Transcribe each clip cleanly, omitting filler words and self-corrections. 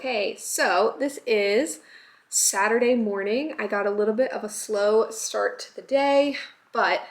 Okay, so this is Saturday morning. I got a little bit of a slow start to the day, but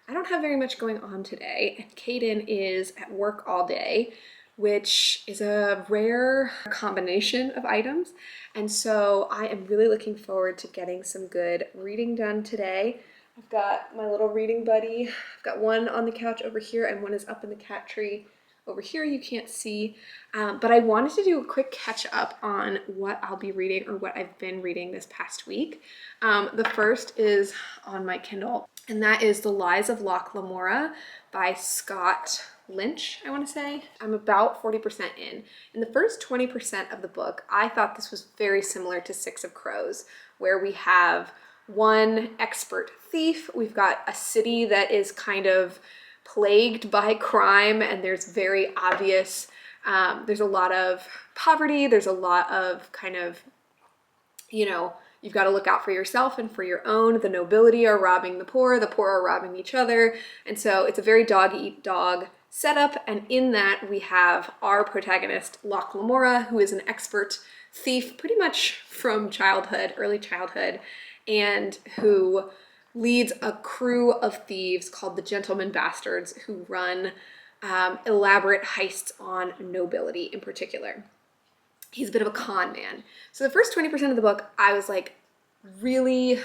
I don't have very much going on today. And Kaden is at work all day, which is a rare combination of items. And so I am really looking forward to getting some good reading done today. I've got my little reading buddy. I've got one on the couch over here and one is up in the cat tree over here. You can't see, but I wanted to do a quick catch up on what I'll be reading or what I've been reading this past week. The first is on my Kindle, and that is The Lies of Locke, Lamora by Lynch, I want to say. I'm about 40% in. In the first 20% of the book, I thought this was very similar to Six of Crows, where we have one expert thief. We've got a city that is kind of plagued by crime, and there's very obvious, there's a lot of poverty, there's a lot of kind of, you've got to look out for yourself and for your own. The nobility are robbing the poor are robbing each other, and so it's a very dog-eat-dog setup. And in that we have our protagonist, Locke Lamora, who is an expert thief pretty much from early childhood, and who leads a crew of thieves called the Gentleman Bastards, who run elaborate heists on nobility in particular. He's a bit of a con man. So the first 20% of the book, I was like really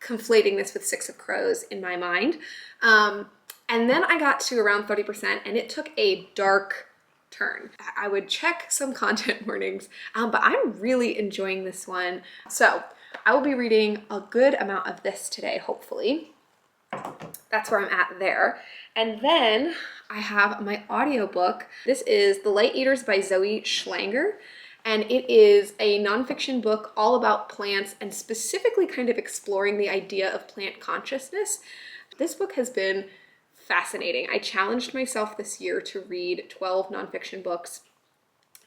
conflating this with Six of Crows in my mind. And then I got to around 30% and it took a dark turn. I would check some content warnings, but I'm really enjoying this one. So I will be reading a good amount of this today, hopefully. That's where I'm at there. And then I have my audiobook. This is The Light Eaters by Zoe Schlanger. And it is a nonfiction book all about plants and specifically kind of exploring the idea of plant consciousness. This book has been fascinating. I challenged myself this year to read 12 nonfiction books.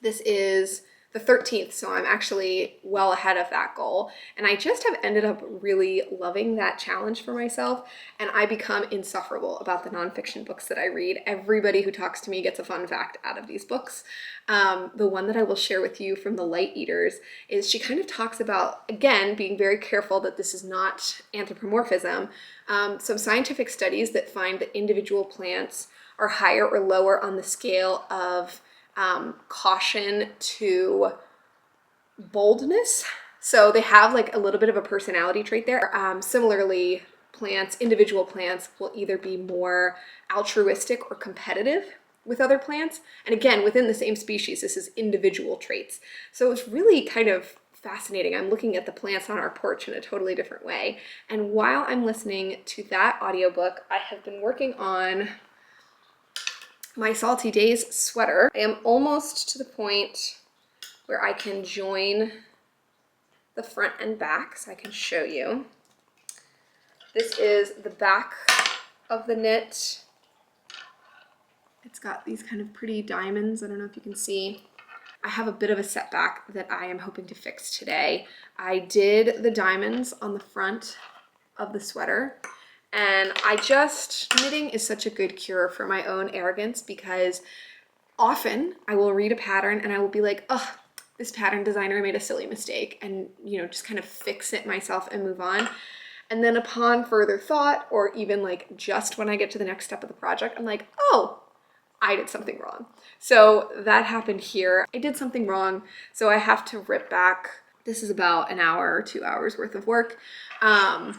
This is the 13th, so I'm actually well ahead of that goal. And I just have ended up really loving that challenge for myself, and I become insufferable about the nonfiction books that I read. Everybody who talks to me gets a fun fact out of these books. The one that I will share with you from The Light Eaters is she kind of talks about, again, being very careful that this is not anthropomorphism, some scientific studies that find that individual plants are higher or lower on the scale of caution to boldness. So they have like a little bit of a personality trait there. Similarly, individual plants will either be more altruistic or competitive with other plants. And again, within the same species, this is individual traits. So it's really kind of fascinating. I'm looking at the plants on our porch in a totally different way. And while I'm listening to that audiobook, I have been working on my Salty Days sweater. I am almost to the point where I can join the front and back, so I can show you. This is the back of the knit. It's got these kind of pretty diamonds. I don't know if you can see. I have a bit of a setback that I am hoping to fix today. I did the diamonds on the front of the sweater, and knitting is such a good cure for my own arrogance, because often I will read a pattern and I will be like, oh, this pattern designer made a silly mistake, and just kind of fix it myself and move on. And then upon further thought, or even like just when I get to the next step of the project, I'm like, oh, I did something wrong. So that happened here. I did something wrong, so I have to rip back. This is about an hour or 2 hours worth of work,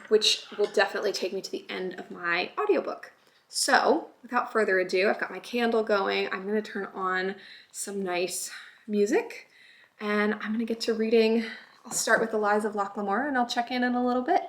which will definitely take me to the end of my audiobook. So without further ado, I've got my candle going. I'm going to turn on some nice music, and I'm going to get to reading. I'll start with The Lies of Locke Lamora, and I'll check in a little bit.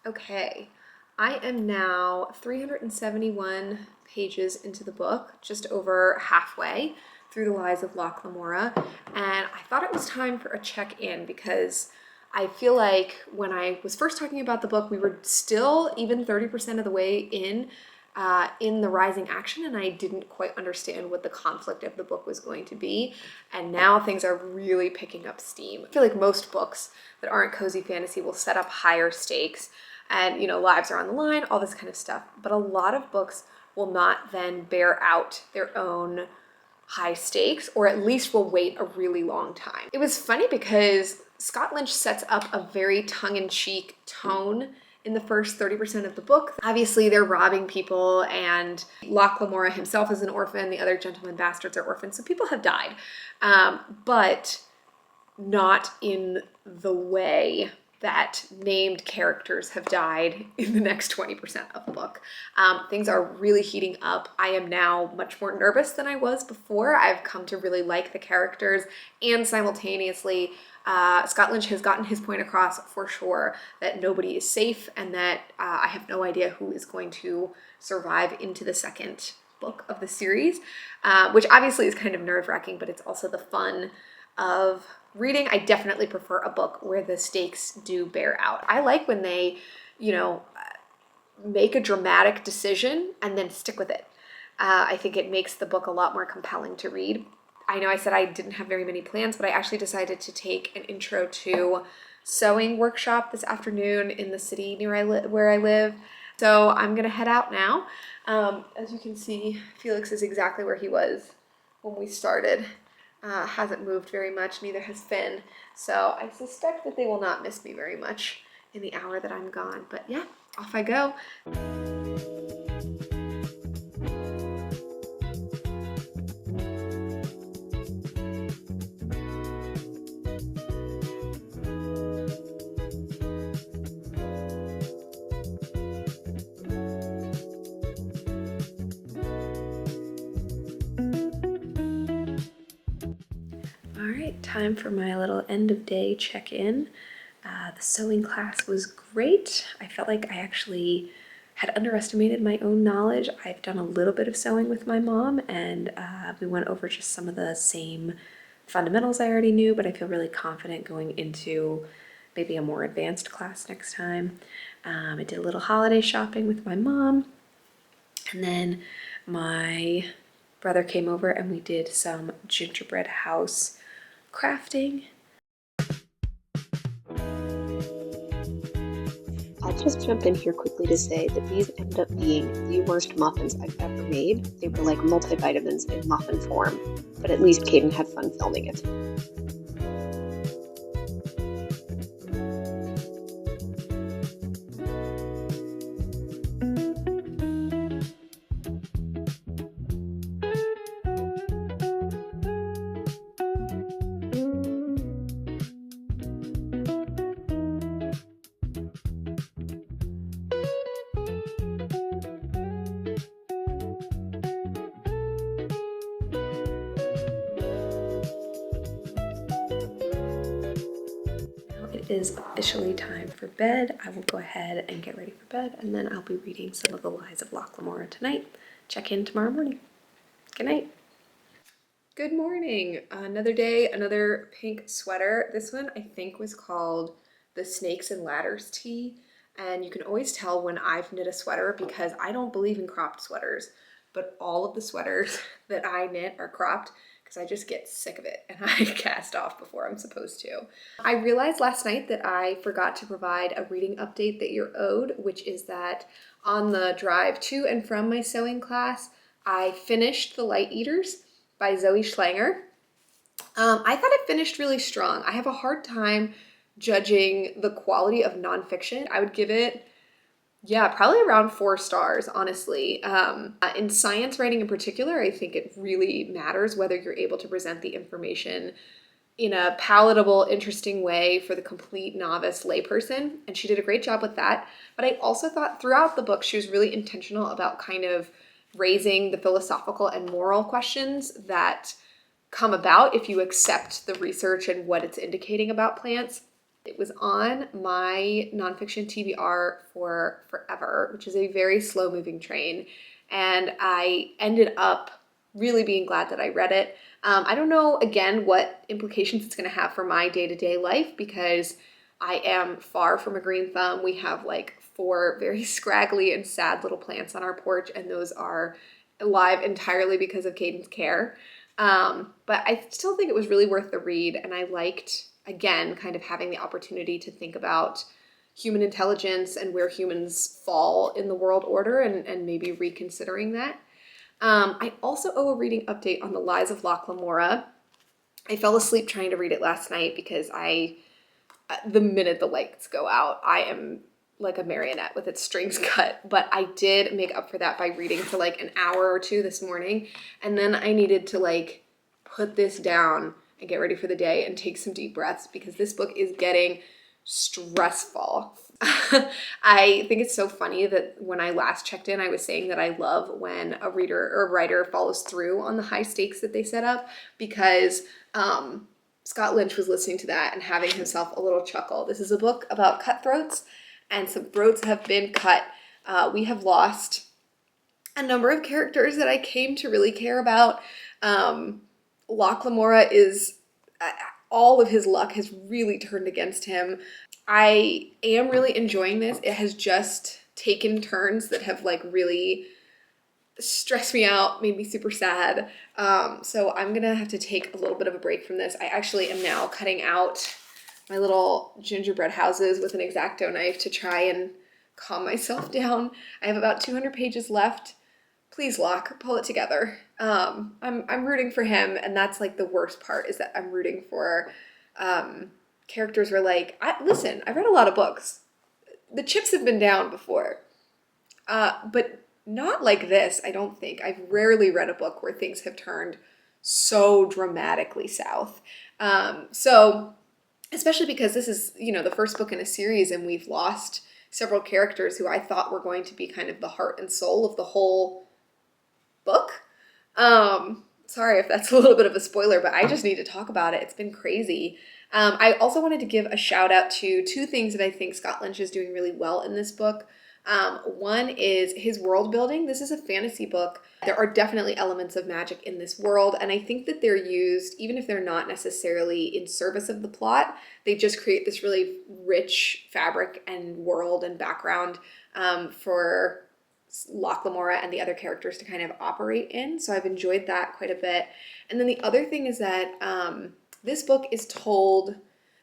Okay, I am now 371 pages into the book, just over halfway through the lives of Locke Lamora, and I thought it was time for a check-in because I feel like when I was first talking about the book, we were still even 30% of the way in the rising action, and I didn't quite understand what the conflict of the book was going to be. And now things are really picking up steam. I feel like most books that aren't cozy fantasy will set up higher stakes and, you know, lives are on the line, all this kind of stuff. But a lot of books will not then bear out their own high stakes, or at least will wait a really long time. It was funny because Scott Lynch sets up a very tongue-in-cheek tone in the first 30% of the book. Obviously, they're robbing people, and Locke Lamora himself is an orphan, the other gentleman bastards are orphans, so people have died, but not in the way that named characters have died in the next 20% of the book. Things are really heating up. I am now much more nervous than I was before. I've come to really like the characters, and simultaneously, Scott Lynch has gotten his point across for sure that nobody is safe, and that I have no idea who is going to survive into the second book of the series, which obviously is kind of nerve-wracking, but it's also the fun of reading. I definitely prefer a book where the stakes do bear out. I like when they, you know, make a dramatic decision and then stick with it. I think it makes the book a lot more compelling to read. I know I said I didn't have very many plans, but I actually decided to take an intro to sewing workshop this afternoon in the city near where I live. So I'm gonna head out now. As you can see, Felix is exactly where he was when we started. Hasn't moved very much, neither has Finn. So I suspect that they will not miss me very much in the hour that I'm gone. But yeah, off I go. All right, time for my little end of day check-in. The sewing class was great. I felt like I actually had underestimated my own knowledge. I've done a little bit of sewing with my mom, and we went over just some of the same fundamentals I already knew, but I feel really confident going into maybe a more advanced class next time. I did a little holiday shopping with my mom, and then my brother came over and we did some gingerbread house crafting. I'll just jump in here quickly to say that these ended up being the worst muffins I've ever made. They were like multivitamins in muffin form, but at least Caden had fun filming it. It is officially time for bed. I will go ahead and get ready for bed, and then I'll be reading some of the lies of Locke Lamora tonight. Check in tomorrow morning. Good night. Good morning. Another day, another pink sweater. This one I think was called the Snakes and Ladders tee, and you can always tell when I've knit a sweater because I don't believe in cropped sweaters, but all of the sweaters that I knit are cropped because I just get sick of it and I cast off before I'm supposed to. I realized last night that I forgot to provide a reading update that you're owed, which is that on the drive to and from my sewing class, I finished The Light Eaters by Zoe Schlanger. I thought it finished really strong. I have a hard time judging the quality of nonfiction. I would give it, yeah, probably around 4 stars, honestly. In science writing in particular, I think it really matters whether you're able to present the information in a palatable, interesting way for the complete novice layperson, and she did a great job with that. But I also thought throughout the book she was really intentional about kind of raising the philosophical and moral questions that come about if you accept the research and what it's indicating about plants. It was on my nonfiction TBR for forever, which is a very slow moving train. And I ended up really being glad that I read it. I don't know, again, what implications it's going to have for my day-to-day life because I am far from a green thumb. We have like 4 very scraggly and sad little plants on our porch, and those are alive entirely because of Caden's care. But I still think it was really worth the read, and I liked, again, kind of having the opportunity to think about human intelligence and where humans fall in the world order and maybe reconsidering that. I also owe a reading update on The Lies of Locke Lamora. I fell asleep trying to read it last night because the minute the lights go out, I am like a marionette with its strings cut. But I did make up for that by reading for like an hour or 2 this morning. And then I needed to like put this down and get ready for the day and take some deep breaths because this book is getting stressful. I think it's so funny that when I last checked in, I was saying that I love when a reader or writer follows through on the high stakes that they set up because Scott Lynch was listening to that and having himself a little chuckle. This is a book about cutthroats, and some throats have been cut. We have lost a number of characters that I came to really care about. Locke Lamora is, all of his luck has really turned against him. I am really enjoying this. It has just taken turns that have like really stressed me out, made me super sad. So I'm gonna have to take a little bit of a break from this. I actually am now cutting out my little gingerbread houses with an X-Acto knife to try and calm myself down. I have about 200 pages left. Please, Locke, pull it together. I'm rooting for him, and that's like the worst part is that I'm rooting for characters where like, listen, I've read a lot of books. The chips have been down before, but not like this, I don't think. I've rarely read a book where things have turned so dramatically south. So, especially because this is, the first book in a series and we've lost several characters who I thought were going to be kind of the heart and soul of the whole book. Sorry if that's a little bit of a spoiler, but I just need to talk about it. It's been crazy. I also wanted to give a shout out to 2 things that I think Scott Lynch is doing really well in this book. One is his world building. This is a fantasy book. There are definitely elements of magic in this world, and I think that they're used, even if they're not necessarily in service of the plot, they just create this really rich fabric and world and background for Locke Lamora and the other characters to kind of operate in. So I've enjoyed that quite a bit. And then the other thing is that this book is told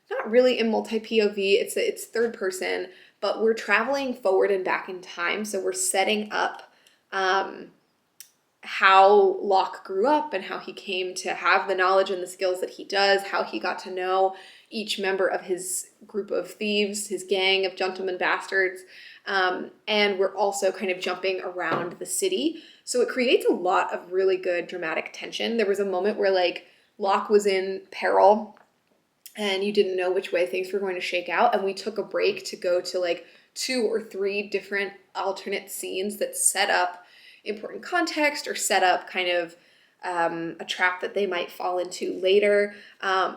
not really in multi-POV, it's third person, but we're traveling forward and back in time. So we're setting up how Locke grew up and how he came to have the knowledge and the skills that he does, how he got to know each member of his group of thieves, his gang of gentlemen bastards. And we're also kind of jumping around the city. So it creates a lot of really good dramatic tension. There was a moment where like Locke was in peril and you didn't know which way things were going to shake out. And we took a break to go to like 2 or 3 different alternate scenes that set up important context or set up kind of a trap that they might fall into later.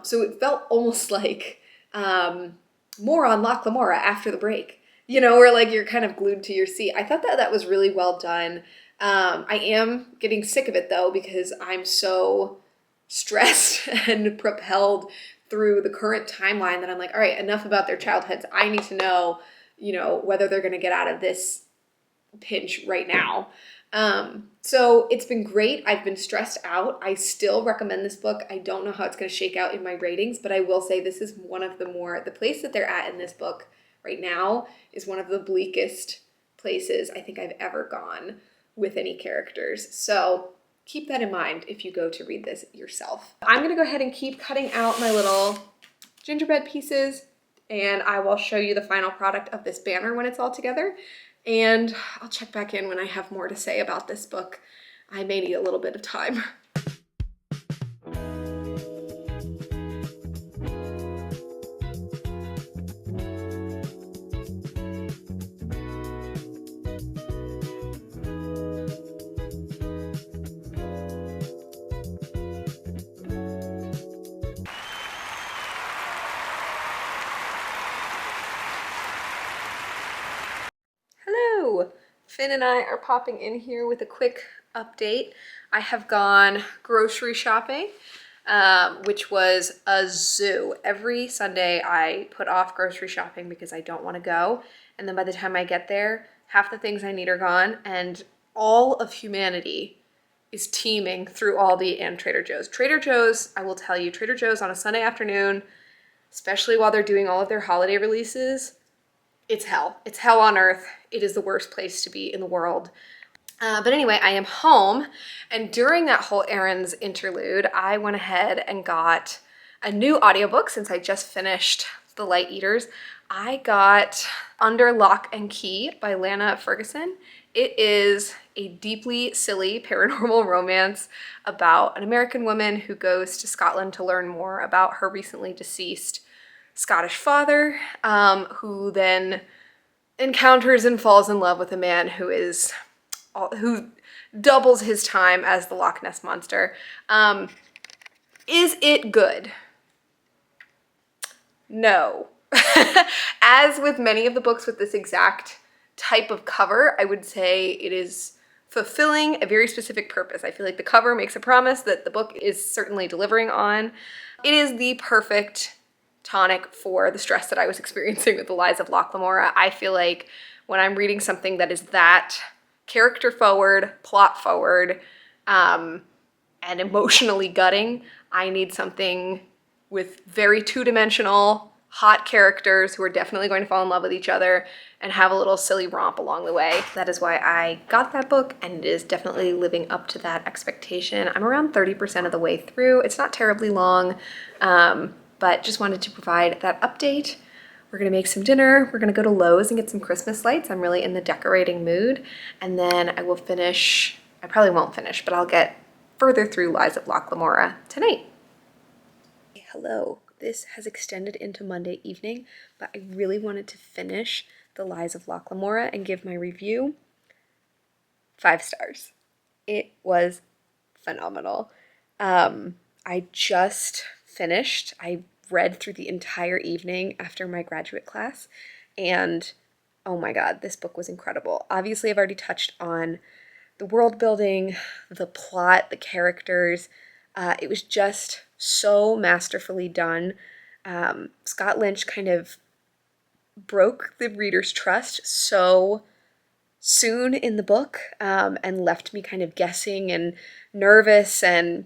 So it felt almost like more on Locke Lamora after the break, where like you're kind of glued to your seat. I thought that was really well done. I am getting sick of it though, because I'm so stressed and propelled through the current timeline that I'm like, all right, enough about their childhoods. I need to know, whether they're going to get out of this pinch right now. So it's been great. I've been stressed out. I still recommend this book. I don't know how it's going to shake out in my ratings, but I will say this is one of the place that they're at in this book right now is one of the bleakest places I think I've ever gone with any characters. So keep that in mind if you go to read this yourself. I'm going to go ahead and keep cutting out my little gingerbread pieces, and I will show you the final product of this banner when it's all together. And I'll check back in when I have more to say about this book. I may need a little bit of time. Hello! Finn and I are popping in here with a quick update. I have gone grocery shopping, which was a zoo. Every Sunday I put off grocery shopping because I don't want to go. And then by the time I get there, half the things I need are gone, and all of humanity is teeming through Aldi and Trader Joe's. Trader Joe's, I will tell you, Trader Joe's on a Sunday afternoon, especially while they're doing all of their holiday releases, it's hell. It's hell on earth. It is the worst place to be in the world. But anyway, I am home, and during that whole errands interlude, I went ahead and got a new audiobook since I just finished The Light Eaters. I got Under Lock and Key by Lana Ferguson. It is a deeply silly paranormal romance about an American woman who goes to Scotland to learn more about her recently deceased Scottish father, who then encounters and falls in love with a man who doubles his time as the Loch Ness Monster. Is it good? No. As with many of the books with this exact type of cover, I would say it is fulfilling a very specific purpose. I feel like the cover makes a promise that the book is certainly delivering on. It is the perfect tonic for the stress that I was experiencing with The Lies of Loch Lamora. I feel like when I'm reading something that is that character forward, plot forward, and emotionally gutting, I need something with very two-dimensional, hot characters who are definitely going to fall in love with each other and have a little silly romp along the way. That is why I got that book, and it is definitely living up to that expectation. I'm around 30% of the way through. It's not terribly long, but just wanted to provide that update. We're gonna make some dinner. We're gonna go to Lowe's and get some Christmas lights. I'm really in the decorating mood. And then I will finish, I probably won't finish, but I'll get further through Lies of Loch Lamora tonight. Hello, this has extended into Monday evening, but I really wanted to finish The Lies of Loch Lamora and give my review 5 stars. It was phenomenal. I just finished. I read through the entire evening after my graduate class, and oh my god, this book was incredible. Obviously, I've already touched on the world building, the plot, the characters. It was just so masterfully done. Scott Lynch kind of broke the reader's trust so soon in the book, and left me kind of guessing and nervous and,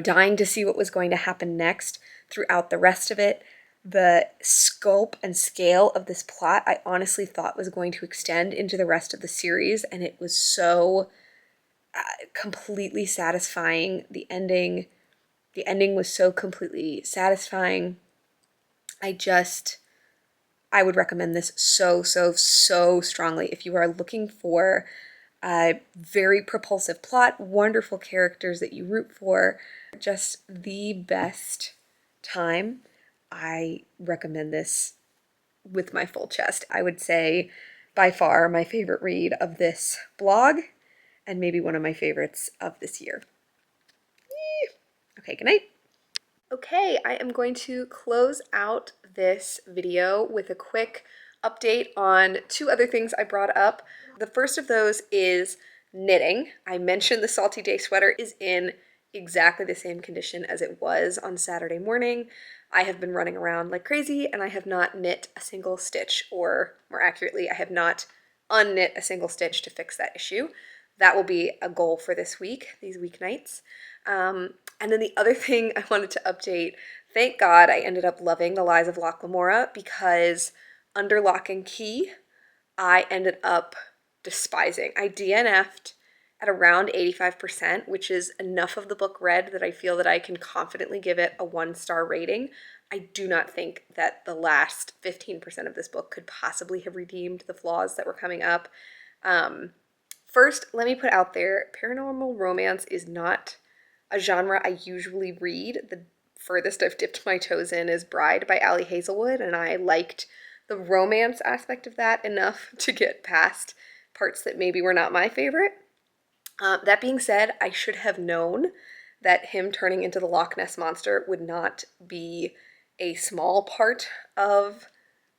dying to see what was going to happen next throughout the rest of it. The scope and scale of this plot I honestly thought was going to extend into the rest of the series, and it was so completely satisfying. The ending was so completely satisfying. I would recommend this so strongly if you are looking for a very propulsive plot, wonderful characters that you root for, just the best time. I recommend this with my full chest. I would say by far my favorite read of this blog, and maybe one of my favorites of this year. Okay, good night. Okay, I am going to close out this video with a quick update on 2 other things I brought up. The first of those is knitting. I mentioned the Salty Day sweater is in exactly the same condition as it was on Saturday morning. I have been running around like crazy, and I have not knit a single stitch, or more accurately, I have not unknit a single stitch to fix that issue. That will be a goal for this week, these weeknights. And then the other thing I wanted to update, thank God I ended up loving The Lies of Loch Lamora, because Under Lock and Key, I ended up despising. I DNF'd at around 85%, which is enough of the book read that I feel that I can confidently give it a 1-star rating. I do not think that the last 15% of this book could possibly have redeemed the flaws that were coming up. First, let me put out there, paranormal romance is not a genre I usually read. The furthest I've dipped my toes in is Bride by Ali Hazelwood, and I liked the romance aspect of that enough to get past parts that maybe were not my favorite. That being said, I should have known that him turning into the Loch Ness Monster would not be a small part of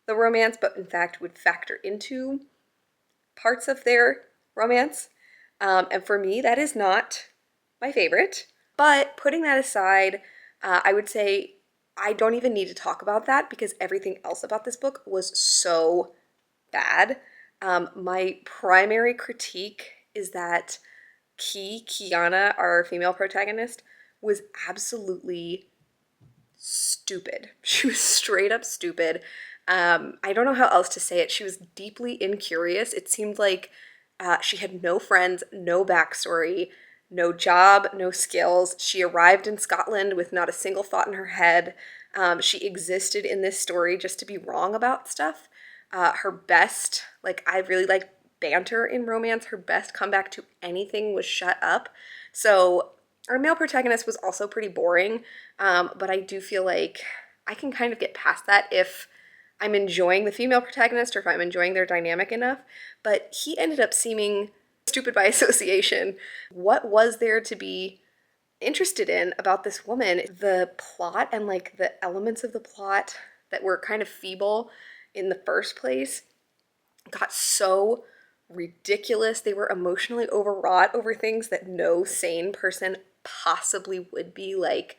the romance, but in fact would factor into parts of their romance. And for me, that is not my favorite. But putting that aside, I would say I don't even need to talk about that because everything else about this book was so bad. My primary critique is that Kiana, our female protagonist, was absolutely stupid. She was straight up stupid. I don't know how else to say it. She was deeply incurious. It seemed like she had no friends, no backstory, no job, no skills. She arrived in Scotland with not a single thought in her head. She existed in this story just to be wrong about stuff. Her best, like, I really like banter in romance. Her best comeback to anything was shut up. So our male protagonist was also pretty boring, but I do feel like I can kind of get past that if I'm enjoying the female protagonist or if I'm enjoying their dynamic enough. But he ended up seeming stupid by association. What was there to be interested in about this woman? The plot and like the elements of the plot that were kind of feeble in the first place got so ridiculous. They were emotionally overwrought over things that no sane person possibly would be, like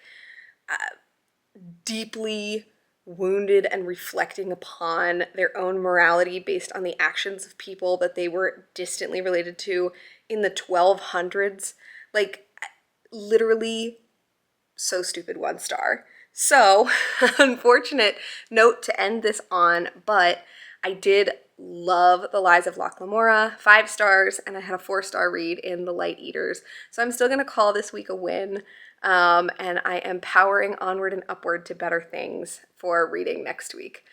deeply wounded and reflecting upon their own morality based on the actions of people that they were distantly related to in the 1200s. Like, literally so stupid, 1 star. So, unfortunate note to end this on, but I did love The Lies of Locke Lamora, 5 stars, and I had a 4 star read in The Light Eaters. So I'm still gonna call this week a win, and I am powering onward and upward to better things for reading next week.